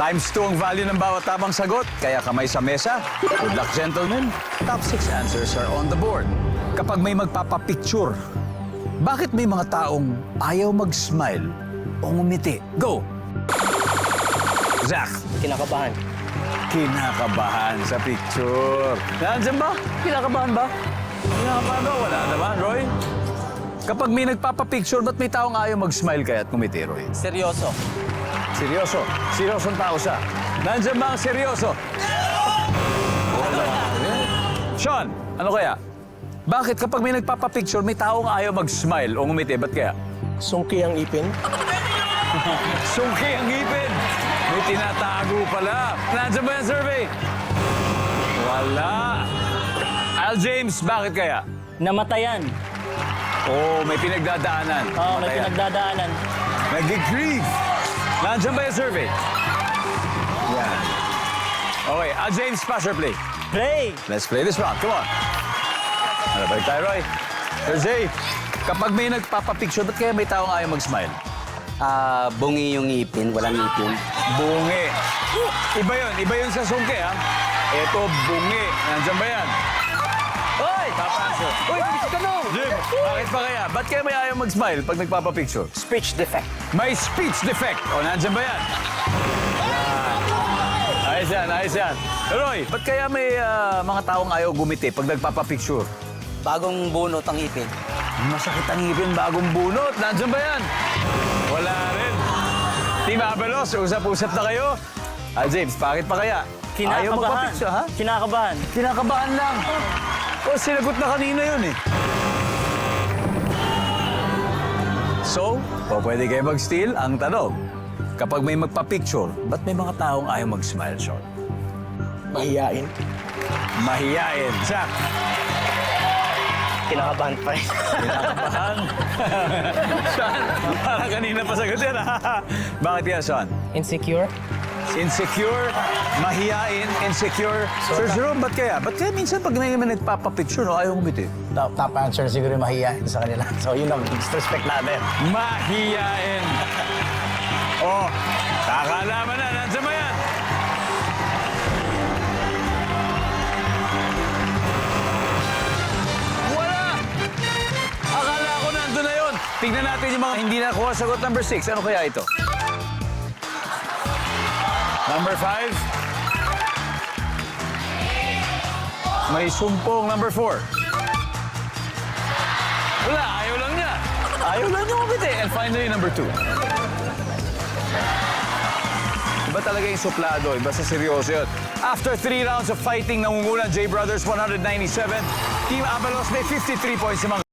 Times 2 ang value ng bawat tamang sagot, kaya kamay sa mesa. Good luck, gentlemen. Top 6 answers are on the board. Kapag may magpapapicture, bakit may mga taong ayaw mag-smile o ngumiti? Go! Zach. Kinakabahan. Kinakabahan sa picture. Nandiyan ba? Kinakabahan ba? Kinakabahan ba? Wala naman, Roy. Kapag may nagpapapicture, ba't may taong ayaw mag-smile kaya at ngumiti, Roy? Seryoso. Seryoso. Seryosong tao siya. Nandiyan ba ang seryoso? Wala. Sean, ano kaya? Bakit kapag may nagpapapicture, may taong ayaw mag-smile o ngumiti? Ba't kaya? Sungki ang ipin. Sungki ang ngipin. May tinatago pala. Nandiyan ba yung survey? Wala. Al James, bakit kaya? Namatayan. Oh, may pinagdadaanan. Oo, may Matayan. pinagdadaanan. Nag-grieve. Nandiyan ba yung survey? Yan. Okay, Al James, pass or play? Play! Let's play this round. Come on. Ano ba tayo, Roy? Sir Jay, kapag may nagpapapicture, ba't kaya may taong ayaw mag-smile? Bungi yung ngipin, walang ngipin. Bungi. Iba yun sa sungke, ha? Ito, bungi. Nandiyan ba yan? Hoy! Top answer. Uy, tanong! Jim, bakit pa kaya? Ba't kaya may ayaw mag-smile pag nagpapapicture? Speech defect. May speech defect. O, nandiyan ba yan? Yan. Ayos yan, ayos yan. Roy, ba't kaya may mga taong ayaw gumiti pag nagpapapicture? Bagong bunot ang ngipin. Masakit ang ngipin, bagong bunot. Nandiyan ba yan? Wala rin. Team Abelos, usap-usap na kayo. James, bakit pa kaya? Ayaw Kinakabahan. magpapicture, ha? Kinakabahan. Kinakabahan lang. O, sinagot na kanina yun, eh. So, pwede kayo mag-steal? Ang tanong, kapag may magpa-picture, ba't may mga taong ayaw mag-smile, Sean? Mahiyain. Mahiyain. Zach, Kinakabahan pa rin. kinakabahan. Sean, para kanina pa sagot yan, ha? Bakit yan, Sean? Insecure. Insecure, mahiyain, insecure. Sir Jerome, ba't kaya? Ba't kaya minsan pag may nagpapapicture, no, ayaw ngumiti? Top answer siguro yung mahihayin sa kanila. So yun ang disrespect natin. Mahiyain. Oh, kakalaman na. Nandiyan ba yan? Wala! Akala ko nandun na yun. Tingnan natin yung mga hindi nakuha sagot number 6. Ano kaya ito? Number 5. May sumpong number 4. Wala, ayaw lang niya. Ayaw lang niya kumiti. And finally, number 2. Iba talaga yung suplado. Iba sa seryoso yun. After 3 rounds of fighting, nangunguna J Brothers 197. Team Abalos may 53 points sa mga